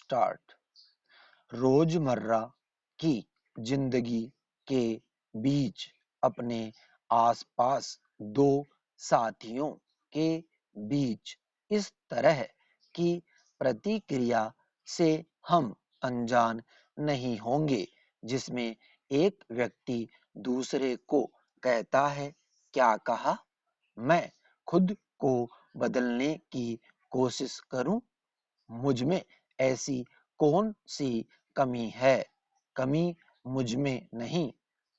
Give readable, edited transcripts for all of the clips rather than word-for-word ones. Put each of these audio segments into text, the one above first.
Start. रोजमर्रा की जिंदगी के बीच अपने आसपास दो साथियों के बीच इस तरह की प्रतिक्रिया से हम अनजान नहीं होंगे, जिसमें एक व्यक्ति दूसरे को कहता है, क्या कहा? मैं खुद को बदलने की कोशिश करूं? मुझ में ऐसी कौन सी कमी है? कमी मुझ में नहीं,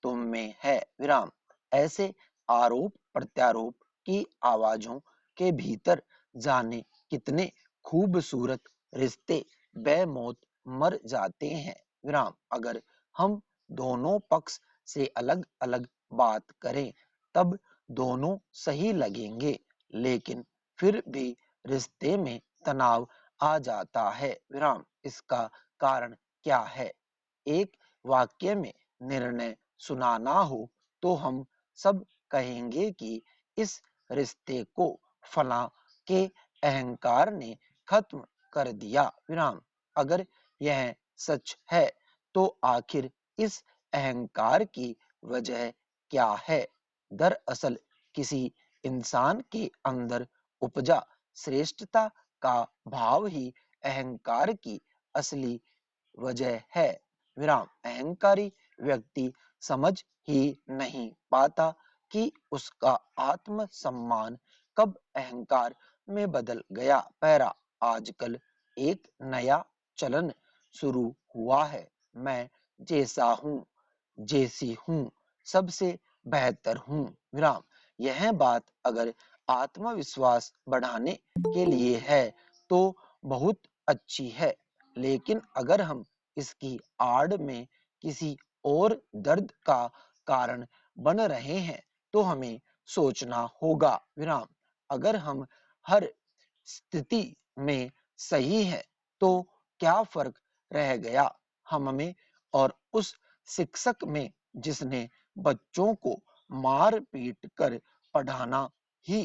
तुम में है विराम। ऐसे आरोप प्रत्यारोप की आवाजों के भीतर जाने कितने खूबसूरत रिश्ते बेमौत मर जाते हैं विराम। अगर हम दोनों पक्ष से अलग अलग बात करें तब दोनों सही लगेंगे, लेकिन फिर भी रिश्ते में तनाव आ जाता है विराम। इसका कारण क्या है? एक वाक्य में निर्णय सुनाना हो तो हम सब कहेंगे कि इस रिश्ते को फलां के अहंकार ने खत्म कर दिया विराम। अगर यह सच है तो आखिर इस अहंकार की वजह क्या है? दरअसल किसी इंसान के अंदर उपजा श्रेष्ठता का भाव ही अहंकार की असली वजह है विराम। अहंकारी व्यक्ति समझ ही नहीं पाता कि उसका आत्मसम्मान कब अहंकार में बदल गया। पैरा। आजकल एक नया चलन शुरू हुआ है, मैं जैसा हूँ जैसी हूँ सबसे बेहतर हूँ विराम। यह बात अगर आत्मविश्वास बढ़ाने के लिए है तो बहुत अच्छी है, लेकिन अगर हम इसकी आड़ में किसी और दर्द का कारण बन रहे हैं तो हमें सोचना होगा विराम। अगर हम हर स्थिति में सही है तो क्या फर्क रह गया हम में और उस शिक्षक में जिसने बच्चों को मार पीट कर पढ़ाना ही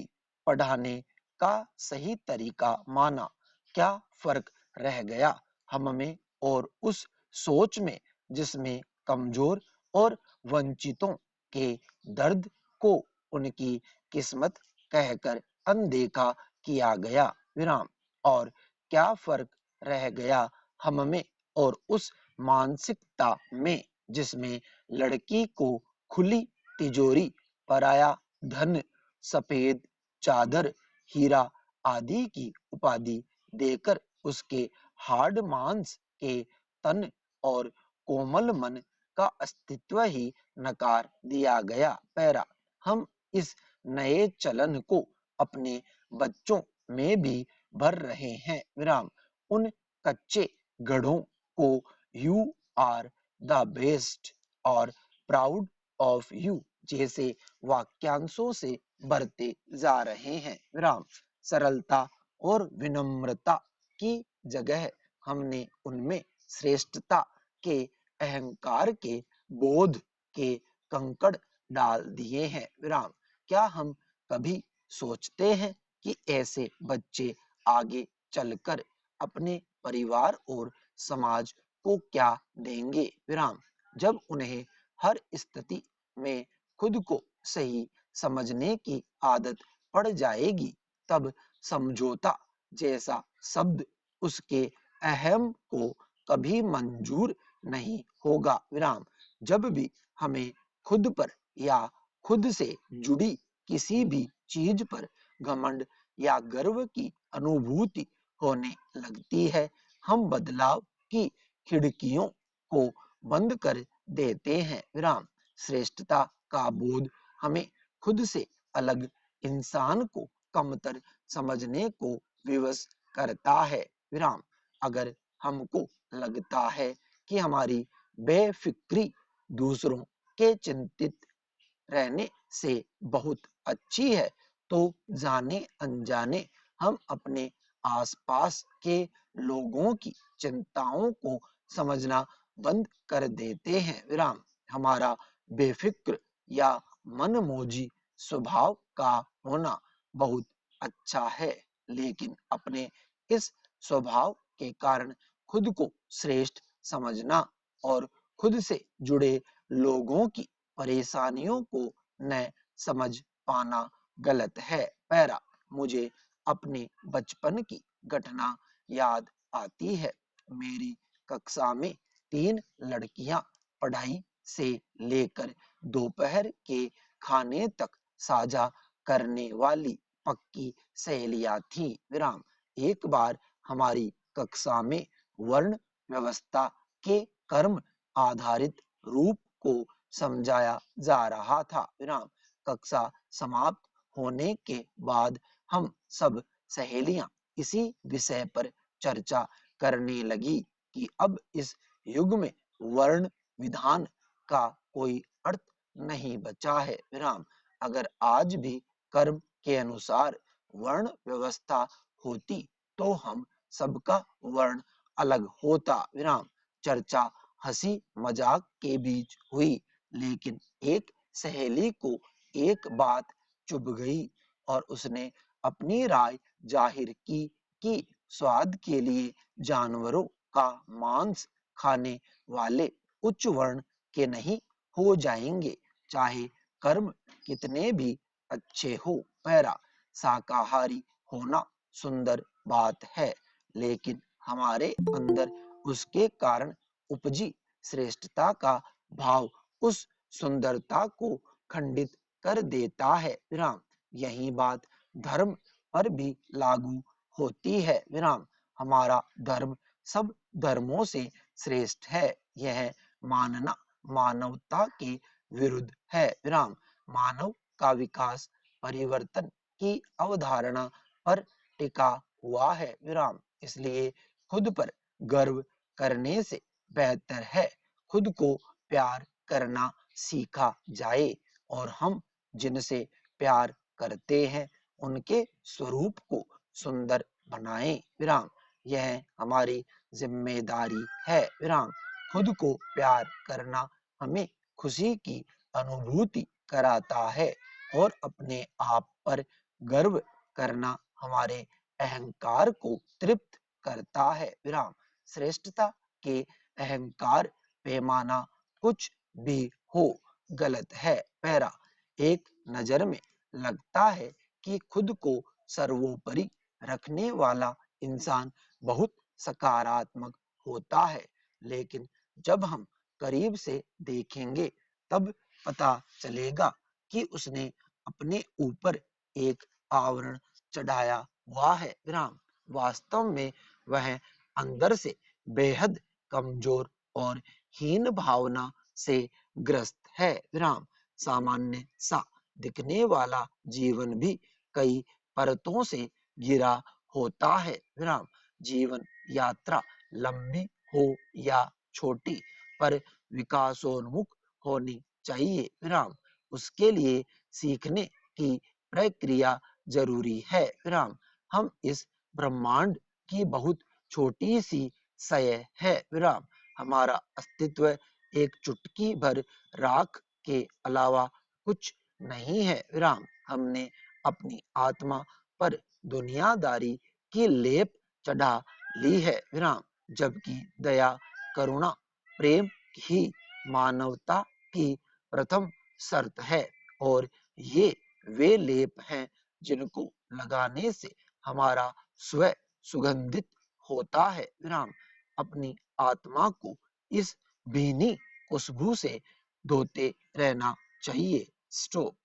पढ़ाने का सही तरीका माना? क्या फर्क रह गया हम में और उस सोच में जिसमें कमजोर और वंचितों के दर्द को उनकी किस्मत कहकर अनदेखा किया गया विराम? और क्या फर्क रह गया हम में और उस मानसिकता में जिसमें लड़की को खुली तिजोरी, पराया धन, सफेद चादर, हीरा आदि की उपाधि देकर उसके हाड़ मांस के तन और कोमल मन का अस्तित्व ही नकार दिया गया। पैरा। हम इस नए चलन को अपने बच्चों में भी भर रहे हैं विराम। उन कच्चे गढ़ों को यू आर द बेस्ट और प्राउड ऑफ यू जैसे वाक्यांशों से भरते जा रहे हैं विराम। सरलता और विनम्रता की जगह हमने उनमें श्रेष्ठता के अहंकार के बोध के कंकड़ डाल दिए हैं विराम। क्या हम कभी सोचते हैं कि ऐसे बच्चे आगे चलकर अपने परिवार और समाज को क्या देंगे विराम? जब उन्हें हर स्थिति में खुद को सही समझने की आदत पड़ जाएगी तब समझौता जैसा शब्द उसके अहम को कभी मंजूर नहीं होगा विराम। जब भी हमें खुद पर या खुद से जुड़ी किसी भी चीज पर घमंड या गर्व की अनुभूति होने लगती है, हम बदलाव की खिड़कियों को बंद कर देते हैं विराम। श्रेष्ठता का बोध हमें खुद से अलग इंसान को कमतर समझने को विवश करता है विराम। अगर हमको लगता है कि हमारी बेफिक्री दूसरों के चिंतित रहने से बहुत अच्छी है तो जाने अनजाने हम अपने आसपास के लोगों की चिंताओं को समझना बंद कर देते हैं विराम। हमारा बेफिक्र या मनमौजी स्वभाव का होना बहुत अच्छा है, लेकिन अपने इस स्वभाव के कारण खुद को श्रेष्ठ समझना और खुद से जुड़े लोगों की परेशानियों को न समझ पाना गलत है। पैरा, मुझे अपने बचपन की घटना याद आती है। मेरी कक्षा में 3 लड़कियां पढ़ाई से लेकर दोपहर के खाने तक साझा करने वाली पक्की सहेलियां थीं। विराम, एक बार हमारी कक्षा में वर्ण व्यवस्था के कर्म आधारित रूप को समझाया जा रहा था। विराम, कक्षा समाप्त होने के बाद हम सब सहेलियां इसी विषय पर चर्चा करने लगी कि अब इस युग में वर्ण विधान का कोई अर्थ नहीं बचा है। विराम, अगर आज भी कर्म के अनुसार वर्ण व्यवस्था होती तो हम सबका वर्ण अलग होता। विराम, चर्चा हंसी मजाक के बीच हुई, लेकिन एक सहेली को एक बात चुभ गई और उसने अपनी राय जाहिर की कि स्वाद के लिए जानवरों का मांस खाने वाले उच्च वर्ण के नहीं हो जाएंगे, चाहे कर्म कितने भी अच्छे हो। पैरा, शाकाहारी होना सुंदर बात है, लेकिन हमारे अंदर उसके कारण उपजी श्रेष्ठता का भाव उस सुंदरता को खंडित कर देता है। विराम, यही बात धर्म पर भी लागू होती है। विराम, हमारा धर्म सब धर्मों से श्रेष्ठ है, यह मानना मानवता के विरुद्ध है। विराम, मानव का विकास परिवर्तन की अवधारणा पर टिका हुआ है। विराम, इसलिए खुद पर गर्व करने से बेहतर है खुद को प्यार करना सीखा जाए और हम जिनसे प्यार करते हैं उनके स्वरूप को सुंदर बनाएं। विराम, यह हमारी जिम्मेदारी है। विराम, खुद को प्यार करना हमें खुशी की अनुभूति कराता है और अपने आप पर गर्व करना हमारे अहंकार को तृप्त करता है। विराम, श्रेष्ठता के अहंकार पैमाना कुछ भी हो गलत है। पैरा, एक नजर में लगता है कि खुद को सर्वोपरि रखने वाला इंसान बहुत सकारात्मक होता है, लेकिन जब हम करीब से देखेंगे तब पता चलेगा कि उसने अपने ऊपर एक आवरण चढ़ाया हुआ है। विराम, वास्तव में वह अंदर से बेहद कमजोर और हीन भावना से ग्रस्त है। विराम, सामान्य सा दिखने वाला जीवन भी कई परतों से घिरा होता है। विराम, जीवन यात्रा लंबी हो या छोटी पर विकासोन्मुख होनी चाहिए। विराम, उसके लिए सीखने की प्रक्रिया जरूरी है। विराम, हम इस ब्रह्मांड की बहुत छोटी सी सय है। विराम, हमारा अस्तित्व एक चुटकी भर राख के अलावा कुछ नहीं है। विराम, हमने अपनी आत्मा पर दुनियादारी की लेप चढ़ा ली है। विराम, जबकि दया, करुणा, प्रेम ही मानवता की प्रथम शर्त है और ये वे लेप हैं जिनको लगाने से हमारा स्व सुगंधित होता है। विराम, अपनी आत्मा को इस भीनी खुशबू से धोते रहना चाहिए। स्टॉप।